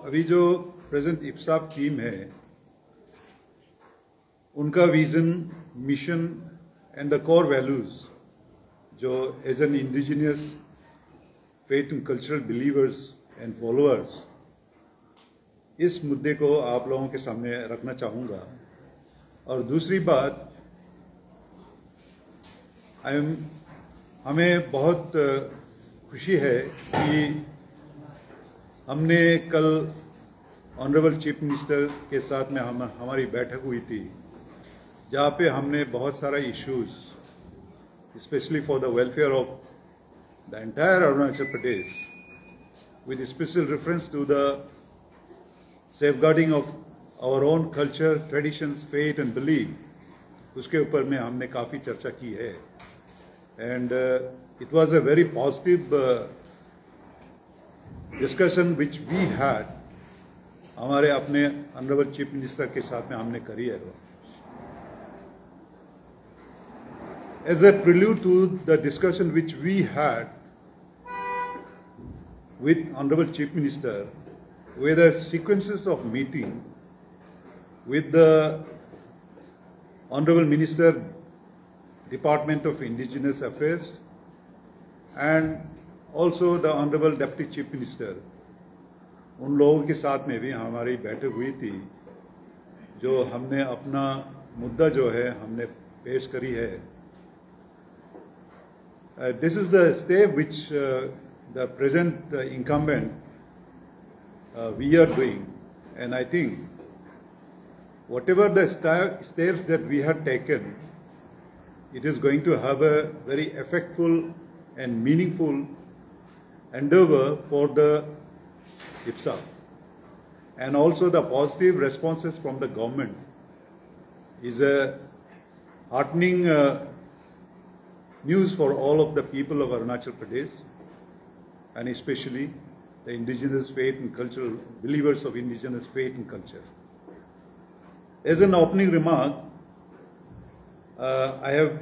अभी जो present इप्साब team है, उनका vision, mission and the core values जो as an indigenous faith and cultural believers and followers, इस मुद्दे को आप लोगों के सामने रखना चाहूँगा। और दूसरी बात, हमें बहुत खुशी है कि हमने कल ऑनरेबल चीफ मिनिस्टर के साथ में हमारी बैठक हुई थी, जहाँ पे हमने बहुत सारा issues, specially for the welfare of the entire Arunachal Pradesh, with special reference to the safeguarding of our own culture, traditions, faith and belief, उसके ऊपर में हमने काफ़ी चर्चा की है। And it was a very positive discussion which we had, हमारे अपने ऑनरेबल चीफ मिनिस्टर के साथ में हमने करी है। As a prelude to the discussion which we had with Honorable Chief Minister, were the sequences of meeting with the Honorable Minister, Department of Indigenous Affairs, and also the Honorable Deputy Chief Minister. उन लोगों के साथ में भी हमारी बैठक हुई थी, जो हमने अपना मुद्दा जो है हमने पेश करी है। This is the step which the present incumbent we are doing, and I think whatever the steps that we have taken, it is going to have a very effectful and meaningful endeavor for the IPSA, and also the positive responses from the government is a heartening news for all of the people of Arunachal Pradesh, and especially the indigenous faith and cultural believers of indigenous faith and culture. As an opening remark, I have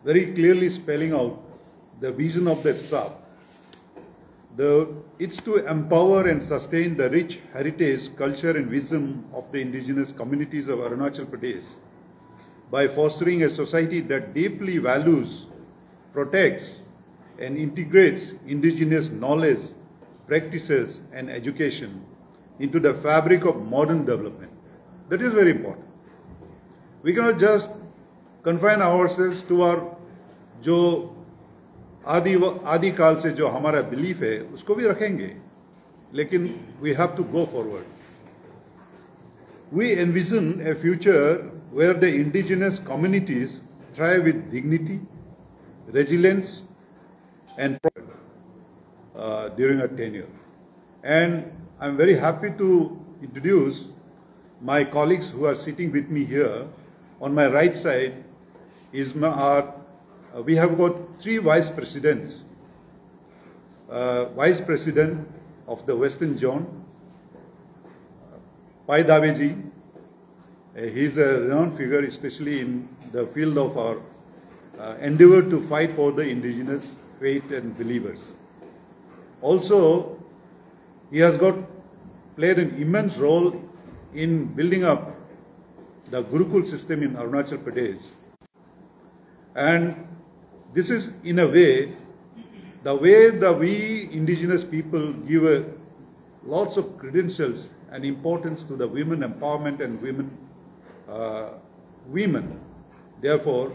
very clearly spelling out the vision of the IPSA. It's to empower and sustain the rich heritage, culture and wisdom of the indigenous communities of Arunachal Pradesh by fostering a society that deeply values, protects and integrates indigenous knowledge, practices and education into the fabric of modern development. That is very important. We cannot just confine ourselves to our जो आदि काल से जो हमारा belief है उसको भी रखेंगे, लेकिन we have to go forward. We envision a future where the indigenous communities thrive with dignity, resilience and progress during our tenure. And I'm very happy to introduce my colleagues who are sitting with me here. On my right side is we have got three vice presidents. Vice President of the Western Zone, Pai Daveji. He is a renowned figure, especially in the field of our endeavor to fight for the indigenous faith and believers. Also, he has played an immense role in building up the Gurukul system in Arunachal Pradesh. And this is, in a way, the way that we indigenous people give lots of credentials and importance to the women empowerment and women. Therefore,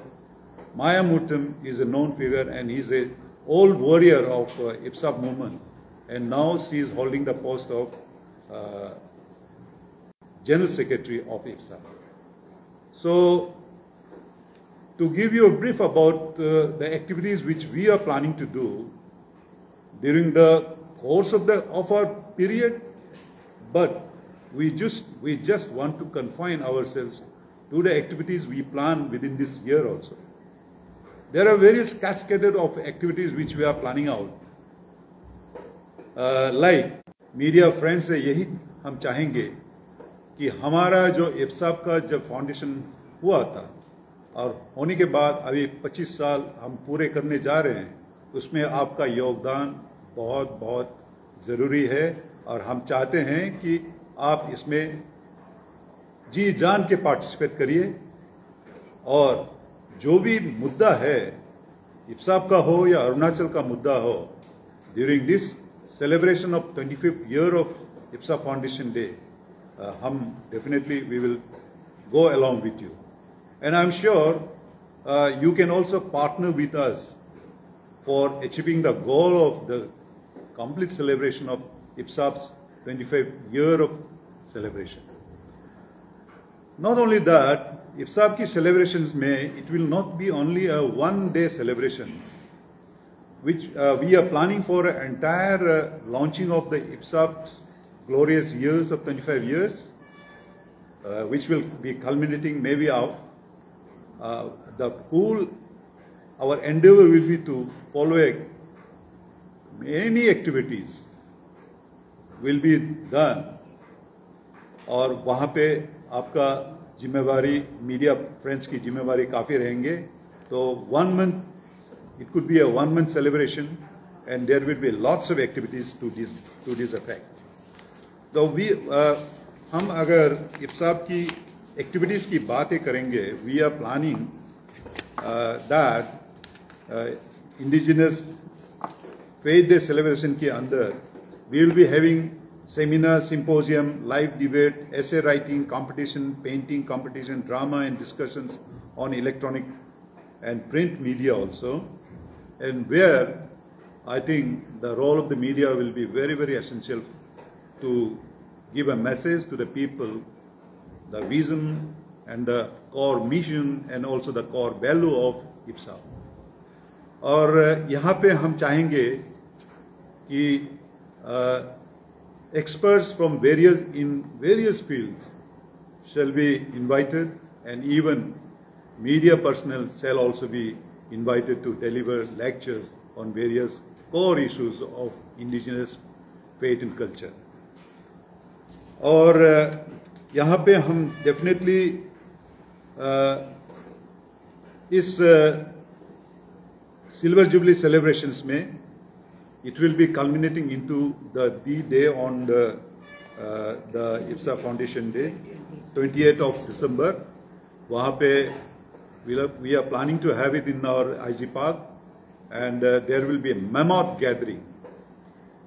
Maya Murtam is a known figure, and he is an old warrior of IPSA movement, and now she is holding the post of General Secretary of IPSA. So, to give you a brief about the activities which we are planning to do during the course of our period, but we just want to confine ourselves to the activities we plan within this year also. There are various cascaded of activities which we are planning out. Like media friends से यही हम चाहेंगे कि हमारा जो IPSA का जब foundation हुआ था और होने के बाद अभी 25 साल हम पूरे करने जा रहे हैं, उसमें आपका योगदान बहुत बहुत ज़रूरी है और हम चाहते हैं कि आप इसमें जी जान के पार्टिसिपेट करिए और जो भी मुद्दा है इप्साफ का हो या अरुणाचल का मुद्दा हो during this celebration of 25th year of IPSA foundation day हम definitely we will go along with you. And I'm sure you can also partner with us for achieving the goal of the complete celebration of IPSA's 25th year of celebration. Not only that, IPSA ki celebrations it will not be only a one-day celebration, which we are planning for an entire launching of the IPSA's glorious years of 25 years, which will be culminating maybe out. Our endeavor will be to follow many activities will be done और वहाँ पे आपका जिम्मेवारी media friends की जिम्मेवारी काफ़ी रहेंगे तो 1 month it could be a 1 month celebration and there will be lots of activities to this effect. तो हम अगर IPSA की एक्टिविटीज़ की बातें करेंगे we are planning that indigenous faith day celebration के अंदर we will be having seminar symposium live debate essay writing competition painting competition drama and discussions on electronic and print media also, and where I think the role of the media will be very, very essential to give a message to the people, the vision and the core mission and also the core value of IPSA. और यहाँ पे हम चाहेंगे कि experts from various fields shall be invited and even media personnel shall also be invited to deliver lectures on various core issues of indigenous faith and culture. और यहाँ पे हम डेफिनेटली इस सिल्वर जुबली सेलिब्रेशंस में it will be culminating into the day on the IPSA Foundation Day, 28th of December. वहाँ पे we are planning to have it in our IG Park and there will be a mammoth gathering.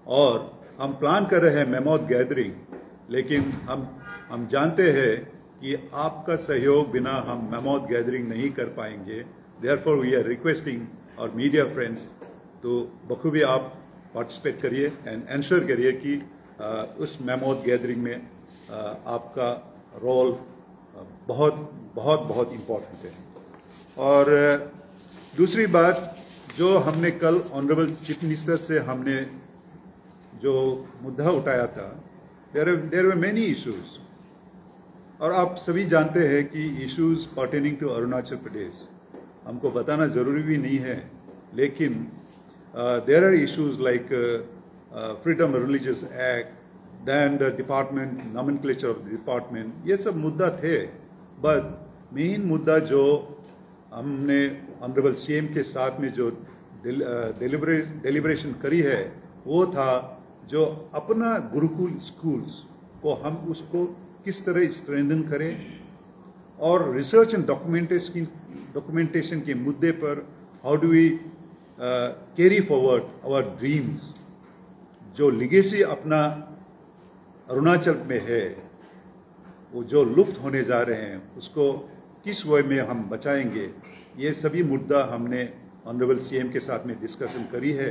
और हम plan कर रहे हैं mammoth gathering, लेकिन हम जानते हैं कि आपका सहयोग बिना हम mammoth gathering नहीं कर पाएंगे. Therefore we are requesting our media friends तो बखूबी आप पार्टिसिपेट करिए एंड एंश्योर करिए कि उस mammoth गैदरिंग में आपका रोल बहुत इम्पोर्टेंट है. और दूसरी बात जो हमने कल ऑनरेबल चीफ मिनिस्टर से हमने जो मुद्दा उठाया था, देयर वर मेनी इश्यूज और आप सभी जानते हैं कि issues pertaining to Arunachal Pradesh हमको बताना ज़रूरी भी नहीं है, लेकिन there are issues like Freedom of Religious Act, then the department, nomenclature of the department, ये सब मुद्दा थे. बट मेन मुद्दा जो हमने ऑनरेबल CM के साथ में जो डेलिब्रेशन करी है वो था जो अपना गुरुकुल स्कूल्स को हम उसको किस तरह स्ट्रेंथन करें और रिसर्च एंड डॉक्यूमेंटेशन के मुद्दे पर how do we carry forward our dreams. जो लिगेसी अपना अरुणाचल में है वो जो लुप्त होने जा रहे हैं उसको किस वे में हम बचाएंगे, ये सभी मुद्दा हमने ऑनरेबल CM के साथ में डिस्कशन करी है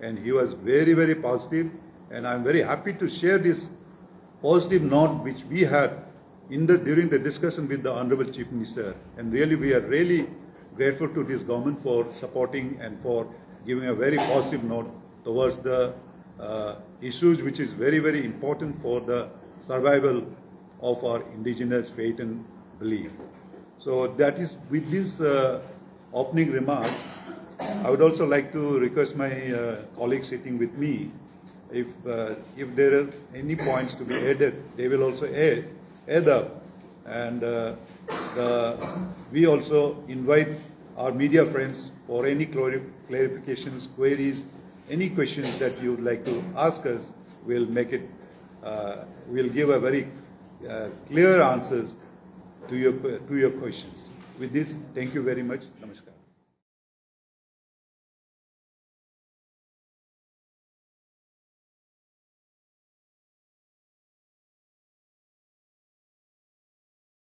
and he was very very positive and I am very happy to share this positive note which we had during the discussion with the Honorable Chief Minister, and really we are really grateful to this government for supporting and for giving a very positive note towards the issues which is very, very important for the survival of our indigenous faith and belief. So that is with this opening remark, I would also like to request my colleagues sitting with me, if there are any points to be added, they will also add up. And we also invite our media friends for any clarifications, queries, any questions that you would like to ask us. will make it, will give a very clear answers to your questions. With this, thank you very much. Namaskar.